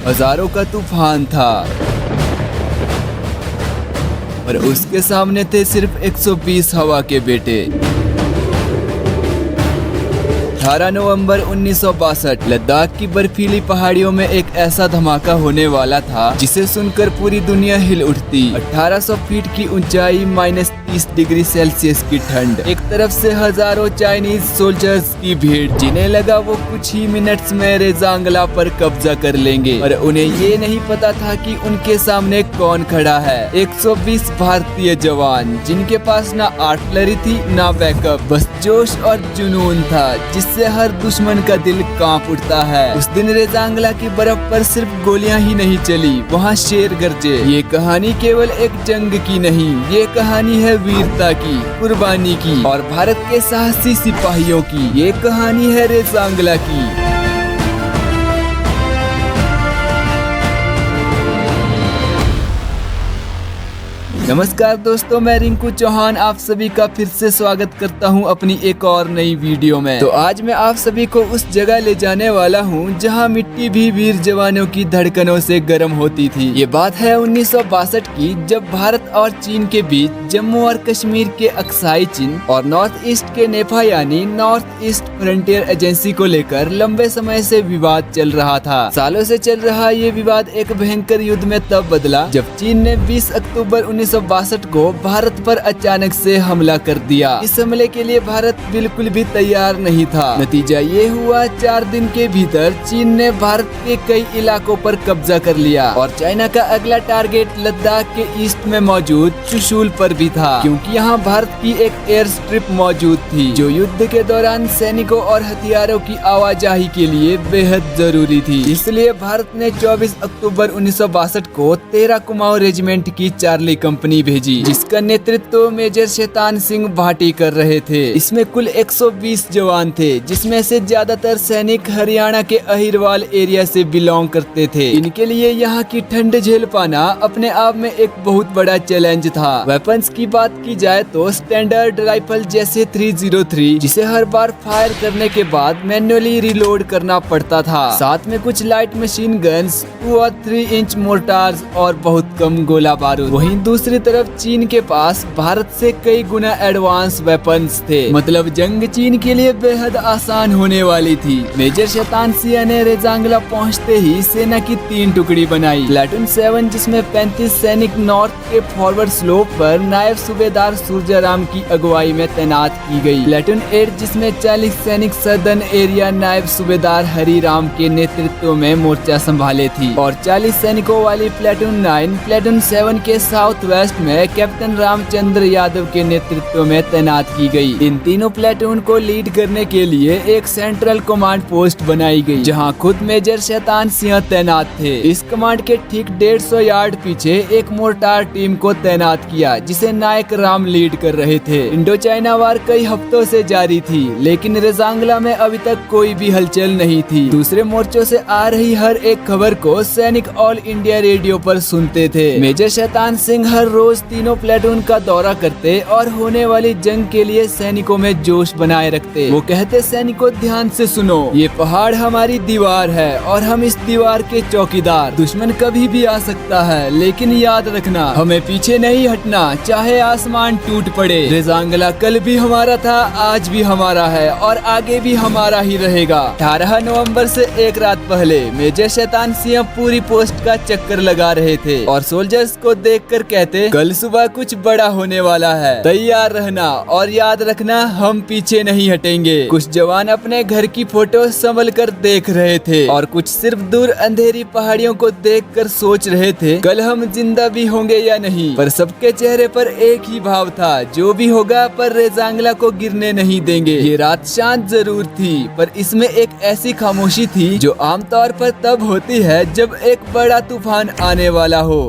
हजारों का तूफान था और उसके सामने थे सिर्फ 120 हवा के बेटे। 18 नवंबर 1962 लद्दाख की बर्फीली पहाड़ियों में एक ऐसा धमाका होने वाला था जिसे सुनकर पूरी दुनिया हिल उठती। 1800 फीट की ऊंचाई, -30 डिग्री सेल्सियस की ठंड, एक तरफ से हजारों चाइनीज सोल्जर्स की भीड़ जिन्हें लगा वो कुछ ही मिनट्स में रेजांगला पर कब्जा कर लेंगे, और उन्हें ये नहीं पता था कि उनके सामने कौन खड़ा है। 120 भारतीय जवान जिनके पास ना आर्टिलरी थी ना बैकअप, बस जोश और जुनून था जिससे हर दुश्मन का दिल कांप उठता है। उस दिन रेजांगला की बर्फ पर सिर्फ गोलियां ही नहीं चली, वहाँ शेर गरजे। ये कहानी केवल एक जंग की नहीं, ये कहानी है वीरता की, कुर्बानी की और भारत के साहसी सिपाहियों की। ये कहानी है रेजांगला की। नमस्कार दोस्तों, मैं रिंकू चौहान आप सभी का फिर से स्वागत करता हूं अपनी एक और नई वीडियो में। तो आज मैं आप सभी को उस जगह ले जाने वाला हूं जहां मिट्टी भी वीर जवानों की धड़कनों से गर्म होती थी। ये बात है 1962 की, जब भारत और चीन के बीच जम्मू और कश्मीर के अक्साई चीन और नॉर्थ ईस्ट के नेफा यानी नॉर्थ ईस्ट फ्रंटियर एजेंसी को लेकर लंबे समय से विवाद चल रहा था। सालों से चल रहा ये विवाद एक भयंकर युद्ध में तब बदला जब चीन ने 20 अक्टूबर 1962 को भारत पर अचानक से हमला कर दिया। इस हमले के लिए भारत बिल्कुल भी तैयार नहीं था। नतीजा ये हुआ, 4 दिन के भीतर चीन ने भारत के कई इलाकों पर कब्जा कर लिया और चाइना का अगला टारगेट लद्दाख के ईस्ट में मौजूद चुशूल पर भी था, क्योंकि यहाँ भारत की एक एयर स्ट्रिप मौजूद थी जो युद्ध के दौरान सैनिकों और हथियारों की आवाजाही के लिए बेहद जरूरी थी। इसलिए भारत ने 24 अक्टूबर 1962 को 13 कुमाऊं रेजिमेंट की चार्ली कंपनी भेजी, जिसका नेतृत्व मेजर शैतान सिंह भाटी कर रहे थे। इसमें कुल 120 जवान थे, जिसमें से ज्यादातर सैनिक हरियाणा के अहिरवाल एरिया से बिलोंग करते थे। इनके लिए यहाँ की ठंड झेल पाना अपने आप में एक बहुत बड़ा चैलेंज था। वेपन्स की बात की जाए तो स्टैंडर्ड राइफल जैसे 303, जिसे हर बार फायर करने के बाद मैन्युअली रिलोड करना पड़ता था। साथ में कुछ लाइट मशीन गन्स, 2 और 3 इंच मोर्टार्स और बहुत कम गोला बारूद। वहीं दूसरी तरफ चीन के पास भारत से कई गुना एडवांस वेपन्स थे, मतलब जंग चीन के लिए बेहद आसान होने वाली थी। मेजर शैतान सिंह ने रेजांगला पहुंचते ही सेना की 3 टुकड़ी बनाई। प्लेटून 7 जिसमें 35 सैनिक नॉर्थ के फॉरवर्ड स्लोप पर नायब सूबेदार सूर्याराम की अगुवाई में तैनात की गई। प्लेटून 8 जिसमें 40 सैनिक सदर्न एरिया नायब सूबेदार हरिराम के नेतृत्व में मोर्चा संभाले थी, और 40 सैनिकों वाली प्लेटून 9 प्लेटून 7 के साउथ वेस्ट में कैप्टन रामचंद्र यादव के नेतृत्व में तैनात की गई। इन तीनों प्लेटून को लीड करने के लिए एक सेंट्रल कमांड पोस्ट बनाई गई, जहां खुद मेजर शैतान सिंह तैनात थे। इस कमांड के ठीक 150 यार्ड पीछे एक मोर्टार टीम को तैनात किया, जिसे नायक राम लीड कर रहे थे। इंडो चाइना वार कई हफ्तों से जारी थी, लेकिन रेजांगला में अभी तक कोई भी हलचल नहीं थी। दूसरे मोर्चों से आ रही हर एक खबर को सैनिक ऑल इंडिया रेडियो पर सुनते थे। मेजर शैतान सिंह हर रोज तीनों प्लेटून का दौरा करते और होने वाली जंग के लिए सैनिकों में जोश बनाए रखते। वो कहते, सैनिकों ध्यान से सुनो, ये पहाड़ हमारी दीवार है और हम इस दीवार के चौकीदार। दुश्मन कभी भी आ सकता है, लेकिन याद रखना हमें पीछे नहीं हटना, चाहे आसमान टूट पड़े। रेजांगला कल भी हमारा था, आज भी हमारा है और आगे भी हमारा ही रहेगा। 18 नवंबर से एक रात पहले मेजर शैतान सिंह पूरी पोस्ट का चक्कर लगा रहे थे और सोल्जर्स को देखकर कहते, कल सुबह कुछ बड़ा होने वाला है, तैयार रहना और याद रखना हम पीछे नहीं हटेंगे। कुछ जवान अपने घर की फोटो संभल कर देख रहे थे और कुछ सिर्फ दूर अंधेरी पहाड़ियों को देखकर सोच रहे थे कल हम जिंदा भी होंगे या नहीं। पर सबके चेहरे पर एक ही भाव था, जो भी होगा पर रेजांगला को गिरने नहीं देंगे। ये रात शांत जरूर थी, पर इसमें एक ऐसी खामोशी थी जो आमतौर पर तब होती है जब एक बड़ा तूफान आने वाला हो।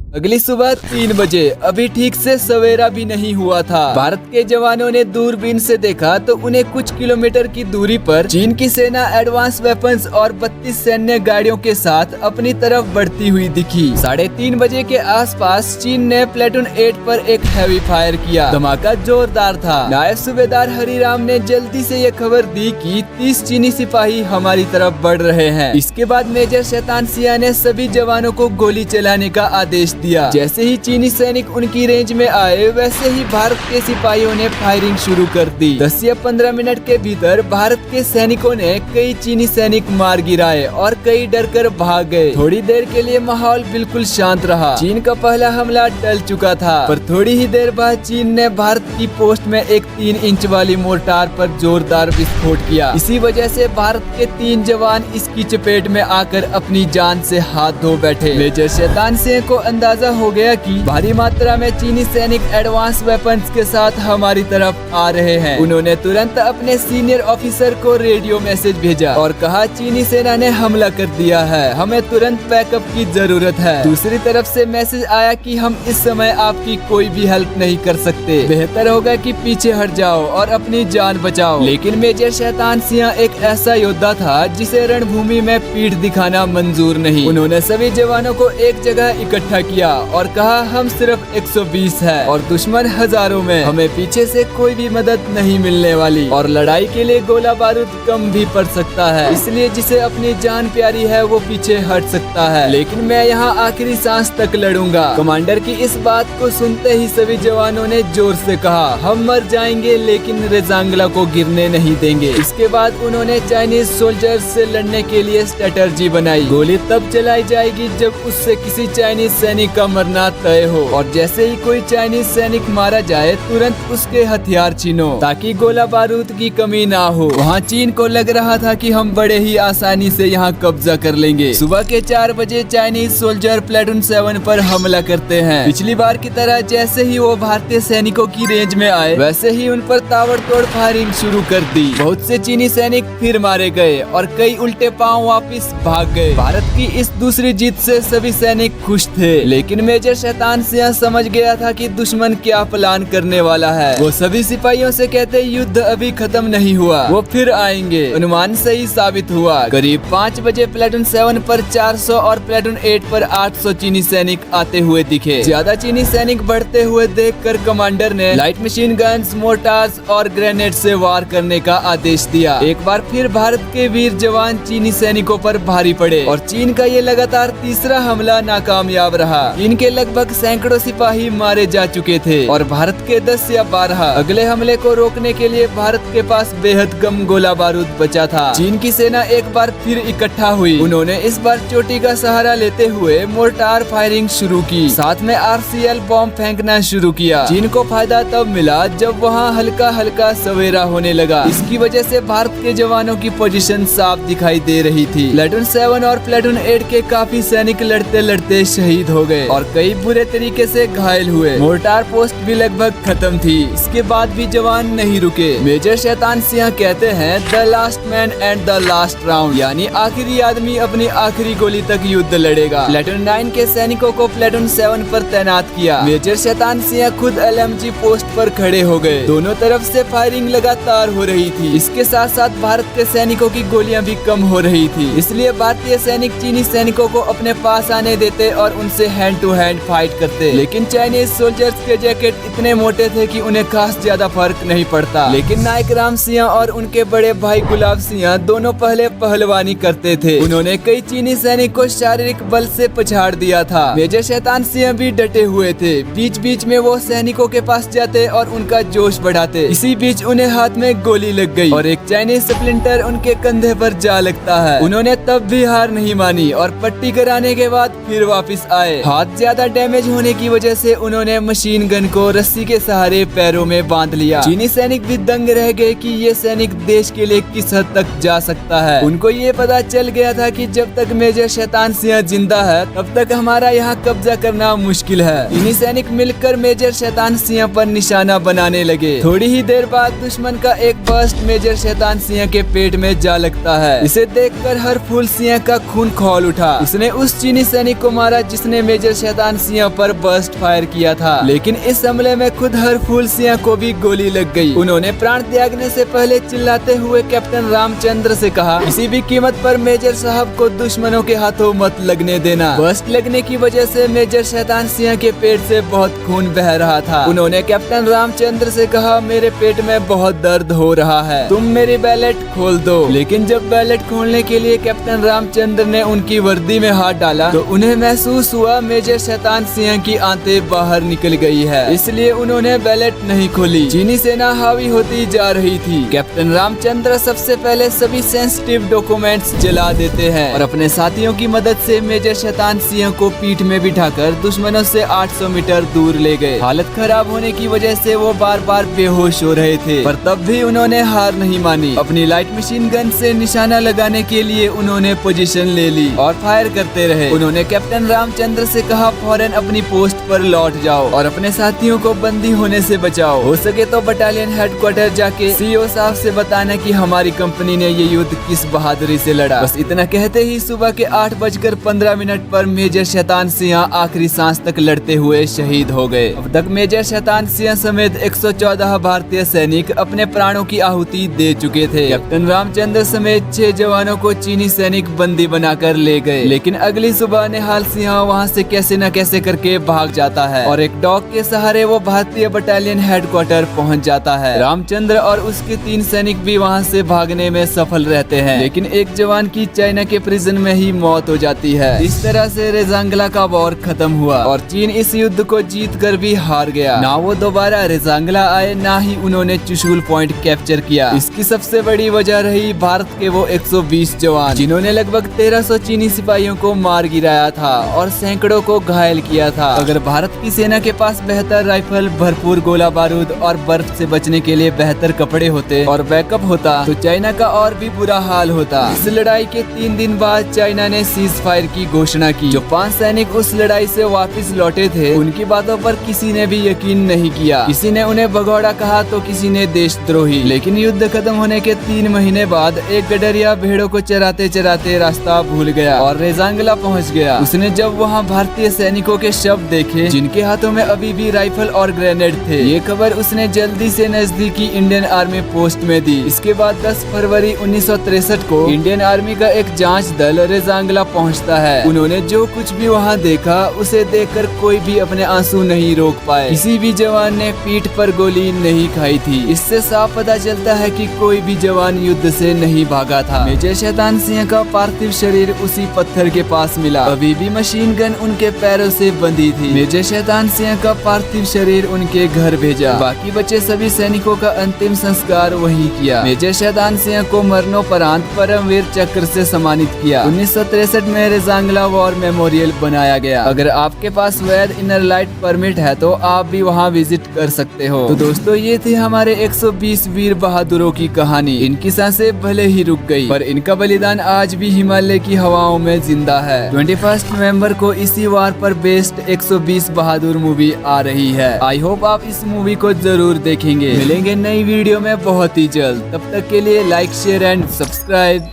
अगली सुबह 3 बजे, अभी ठीक से सवेरा भी नहीं हुआ था। भारत के जवानों ने दूरबीन से देखा तो उन्हें कुछ किलोमीटर की दूरी पर चीन की सेना एडवांस वेपन्स और 32 सैन्य गाड़ियों के साथ अपनी तरफ बढ़ती हुई दिखी। 3:30 बजे के आसपास चीन ने प्लेटून 8 पर एक हैवी फायर किया। धमाका जोरदार था। नायब सूबेदार हरिराम ने जल्दी से ये खबर दी कि 30 चीनी सिपाही हमारी तरफ बढ़ रहे हैं। इसके बाद मेजर शैतान सिंह ने सभी जवानों को गोली चलाने का आदेश दिया। जैसे ही चीनी सैनिक उनकी रेंज में आए, वैसे ही भारत के सिपाहियों ने फायरिंग शुरू कर दी। 10 या 15 मिनट के भीतर भारत के सैनिकों ने कई चीनी सैनिक मार गिराए और कई डरकर भाग गए। थोड़ी देर के लिए माहौल बिल्कुल शांत रहा। चीन का पहला हमला टल चुका था, पर थोड़ी ही देर बाद चीन ने भारत की पोस्ट में एक 3 इंच वाली मोर्टार पर जोरदार विस्फोट किया। इसी वजह से भारत के 3 जवान इसकी चपेट में आकर अपनी जान से हाथ धो बैठे। मेजर शैतान सिंह को अंदाजा हो गया कि भारी मात्रा में चीनी सैनिक एडवांस वेपन्स के साथ हमारी तरफ आ रहे हैं। उन्होंने तुरंत अपने सीनियर ऑफिसर को रेडियो मैसेज भेजा और कहा, चीनी सेना ने हमला कर दिया है, हमें तुरंत बैकअप की जरूरत है। दूसरी तरफ से मैसेज आया कि हम इस समय आपकी कोई भी हेल्प नहीं कर सकते, बेहतर होगा कि पीछे हट जाओ और अपनी जान बचाओ। लेकिन मेजर शैतान सिंह एक ऐसा योद्धा था जिसे रणभूमि में पीठ दिखाना मंजूर नहीं। उन्होंने सभी जवानों को एक जगह इकट्ठा किया और कहा, हम सिर्फ 120 है और दुश्मन हजारों में, हमें पीछे से कोई भी मदद नहीं मिलने वाली और लड़ाई के लिए गोला बारूद कम भी पड़ सकता है, इसलिए जिसे अपनी जान प्यारी है वो पीछे हट सकता है, लेकिन मैं यहाँ आखिरी सांस तक लड़ूंगा। कमांडर की इस बात को सुनते ही सभी जवानों ने जोर से कहा, हम मर जाएंगे लेकिन रेजांगला को गिरने नहीं देंगे। इसके बाद उन्होंने चाइनीज सोल्जर्स से लड़ने के लिए स्ट्रेटर्जी बनाई। गोली तब चलाई जाएगी जब उससे किसी चाइनीज सैनिक का मरना तय हो, और जैसे ही कोई चाइनीज सैनिक मारा जाए तुरंत उसके हथियार छीनो ताकि गोला बारूद की कमी ना हो। वहाँ चीन को लग रहा था कि हम बड़े ही आसानी से यहाँ कब्जा कर लेंगे। सुबह के 4 बजे चाइनीज सोल्जर प्लेटून 7 पर हमला करते हैं। पिछली बार की तरह जैसे ही वो भारतीय सैनिकों की रेंज में आए, वैसे ही उन पर ताबड़तोड़ फायरिंग शुरू कर दी। बहुत से चीनी सैनिक फिर मारे गए और कई उल्टे पांव वापस भाग गए। भारत की इस दूसरी जीत से सभी सैनिक खुश थे, लेकिन मेजर शैतान सिंह समझ गया था कि दुश्मन क्या प्लान करने वाला है। वो सभी सिपाहियों से कहते, युद्ध अभी खत्म नहीं हुआ, वो फिर आएंगे। अनुमान सही साबित हुआ। करीब 5 बजे प्लेटून 7 पर 400 और प्लेटून 8 पर 800 चीनी सैनिक आते हुए दिखे। ज्यादा चीनी सैनिक बढ़ते हुए देखकर कमांडर ने लाइट मशीन गन्स, मोर्टार्स और ग्रेनेड से वार करने का आदेश दिया। एक बार फिर भारत के वीर जवान चीनी सैनिकों पर भारी पड़े और चीन का ये लगातार तीसरा हमला नाकामयाब रहा। चीन के लगभग सैकड़ों सिपाही मारे जा चुके थे और भारत के 10 या 12। अगले हमले को रोकने के लिए भारत के पास बेहद कम गोला बारूद बचा था। चीन की सेना एक बार फिर इकट्ठा हुई। उन्होंने इस बार चोटी का सहारा लेते हुए मोर्टार फायरिंग शुरू की, साथ में आरसीएल बॉम्ब फेंकना शुरू किया। चीन को फायदा तब मिला जब वहाँ हल्का हल्का सवेरा होने लगा। इसकी वजह से भारत के जवानों की पोजीशन साफ दिखाई दे रही थी। प्लेटून 7 और प्लेटून 8 के काफी सैनिक लड़ते लड़ते शहीद हो गए और कई बुरे तरीके से घायल हुए। मोर्टार पोस्ट भी लगभग खत्म थी। इसके बाद भी जवान नहीं रुके। मेजर शैतान सिंह कहते हैं, the last man and the last round, यानी आखिरी आदमी अपनी आखिरी गोली तक युद्ध लड़ेगा। प्लेटून 9 के सैनिकों को प्लेटून 7 पर तैनात किया। मेजर शैतान सिंह खुद एलएमजी पोस्ट पर खड़े हो गए। दोनों तरफ से फायरिंग लगातार हो रही थी। इसके साथ साथ भारत के सैनिकों की गोलियां भी कम हो रही थी, इसलिए भारतीय सैनिक चीनी सैनिकों को अपने पास आने देते और उनसे हैंड टू हैंड फाइट करते। लेकिन चाइनीज सोल्जर्स के जैकेट इतने मोटे थे कि उन्हें खास ज्यादा फर्क नहीं पड़ता। लेकिन नायक राम सिंह और उनके बड़े भाई गुलाब सिंह दोनों पहले पहलवानी करते थे। उन्होंने कई चीनी सैनिक को शारीरिक बल से पछाड़ दिया था। मेजर शैतान सिंह भी डटे हुए थे। बीच बीच में वो सैनिकों के पास जाते और उनका जोश बढ़ाते। इसी बीच उन्हें हाथ में गोली लग गई और एक चाइनीज स्प्लिंटर उनके कंधे पर जा लगता है। उन्होंने तब भी हार नहीं मानी और पट्टी कराने के बाद फिर वापस आए। हाथ ज्यादा डैमेज होने की वजह से उन्होंने मशीन गन को रस्सी के सहारे पैरों में बांध लिया। चीनी सैनिक भी दंग रह गए कि ये सैनिक देश के लिए किस हद तक जा सकता है। उनको ये पता चल गया था कि जब तक मेजर शैतान सिंह जिंदा है तब तक हमारा यहाँ कब्जा करना मुश्किल है। चीनी सैनिक मिलकर मेजर शैतान सिंह पर निशाना बनाने लगे। थोड़ी ही देर बाद दुश्मन का एक बर्स्ट मेजर शैतान सिंह के पेट में जा लगता है। इसे देखकर हर फूल सिंह का खून खौल उठा। उसने उस चीनी सैनिक को मारा जिसने मेजर मेजर शैतान सिंह पर बर्स्ट फायर किया था, लेकिन इस हमले में खुद हरफूल सिंह को भी गोली लग गई। उन्होंने प्राण त्यागने से पहले चिल्लाते हुए कैप्टन रामचंद्र से कहा, किसी भी कीमत पर मेजर साहब को दुश्मनों के हाथों मत लगने देना। बर्स्ट लगने की वजह से मेजर शैतान सिंह के पेट से बहुत खून बह रहा था। उन्होंने कैप्टन रामचंद्र से कहा, मेरे पेट में बहुत दर्द हो रहा है, तुम मेरी बैलेट खोल दो। लेकिन जब बैलेट खोलने के लिए कैप्टन रामचंद्र ने उनकी वर्दी में हाथ डाला तो उन्हें महसूस हुआ मेजर शैतान सिंह की आंतें बाहर निकल गई है, इसलिए उन्होंने बैलेट नहीं खोली। चीनी सेना हावी होती जा रही थी। कैप्टन रामचंद्र सबसे पहले सभी सेंसिटिव डॉक्यूमेंट्स जला देते हैं और अपने साथियों की मदद से मेजर शैतान सिंह को पीठ में बिठाकर दुश्मनों से 800 मीटर दूर ले गए। हालत खराब होने की वजह से वो बार बार बेहोश हो रहे थे, पर तब भी उन्होंने हार नहीं मानी। अपनी लाइट मशीन गन से निशाना लगाने के लिए उन्होंने पोजीशन ले ली और फायर करते रहे। उन्होंने कैप्टन रामचंद्र से कहा, फौरन अपनी पोस्ट पर लौट जाओ और अपने साथियों को बंदी होने से बचाओ। हो सके तो बटालियन हेडक्वार्टर जाके सीईओ साहब से बताना कि हमारी कंपनी ने ये युद्ध किस बहादुरी से लड़ा। बस इतना कहते ही सुबह के 8:15 पर मेजर शैतान सिंह आखिरी सांस तक लड़ते हुए शहीद हो गए। अब तक मेजर शैतान सिंह समेत 114 भारतीय सैनिक अपने प्राणों की आहुति दे चुके थे। कैप्टन रामचंद्र समेत 6 जवानों को चीनी सैनिक बंदी बनाकर ले गए, लेकिन अगली सुबह निहाल सिंह वहां से कैसे न कैसे करके भाग जाता है और एक डॉग के सहारे वो भारतीय बटालियन हेडक्वार्टर पहुंच जाता है। रामचंद्र और उसके 3 सैनिक भी वहां से भागने में सफल रहते हैं, लेकिन एक जवान की चाइना के प्रिजन में ही मौत हो जाती है। इस तरह से रेजांगला का वॉर खत्म हुआ और चीन इस युद्ध को जीत कर भी हार गया। ना वो दोबारा रेजांगला आए, ना ही उन्होंने चुशुल पॉइंट कैप्चर किया। इसकी सबसे बड़ी वजह रही भारत के वो 120 जवान, जिन्होंने लगभग 1300 चीनी सिपाहियों को मार गिराया था और सैकड़ों को घायल किया था। अगर भारत की सेना के पास बेहतर राइफल, भरपूर गोला बारूद और बर्फ से बचने के लिए बेहतर कपड़े होते और बैकअप होता तो चाइना का और भी बुरा हाल होता। इस लड़ाई के 3 दिन बाद चाइना ने सीज फायर की घोषणा की। जो 5 सैनिक उस लड़ाई से वापस लौटे थे, उनकी बातों पर किसी ने भी यकीन नहीं किया। किसी ने उन्हें भगोड़ा कहा तो किसी ने देशद्रोही। लेकिन युद्ध खत्म होने के 3 महीने बाद एक गडरिया भेड़ों को चराते चराते रास्ता भूल गया और रेजांगला पहुंच गया। उसने जब वहां भारतीय सैनिकों के शव देखे, जिनके हाथों में अभी भी राइफल और ग्रेनेड थे, ये खबर उसने जल्दी से नजदीकी इंडियन आर्मी पोस्ट में दी। इसके बाद 10 फरवरी 1963 को इंडियन आर्मी का एक जांच दल रेजांगला पहुंचता है। उन्होंने जो कुछ भी वहां देखा, उसे देखकर कोई भी अपने आंसू नहीं रोक पाए। किसी भी जवान ने पीठ पर गोली नहीं खाई थी। इससे साफ पता चलता है कि कोई भी जवान युद्ध से नहीं भागा था। मेजर शैतान सिंह का पार्थिव शरीर उसी पत्थर के पास मिला। अभी भी मशीन गन उनके पैरों से बंधी थी। मेजर शैतान सिंह का पार्थिव शरीर उनके घर भेजा। बाकी बचे सभी सैनिकों का अंतिम संस्कार वहीं किया। मेजर शैतान सिंह को मरणोपरांत परमवीर चक्र से सम्मानित किया। 1963 में रेजांगला वॉर मेमोरियल बनाया गया। अगर आपके पास वैध इनर लाइट परमिट है तो आप भी वहां विजिट कर सकते हो। तो दोस्तों, ये थी हमारे 120 वीर बहादुरों की कहानी। इनकी सांसें भले ही रुक गई, पर इनका बलिदान आज भी हिमालय की हवाओं में जिंदा है। 21 नवंबर को इसी वार पर बेस्ड 120 बहादुर मूवी आ रही है। आई होप आप इस मूवी को जरूर देखेंगे। मिलेंगे नई वीडियो में बहुत ही जल्द। तब तक के लिए लाइक, शेयर एंड सब्सक्राइब।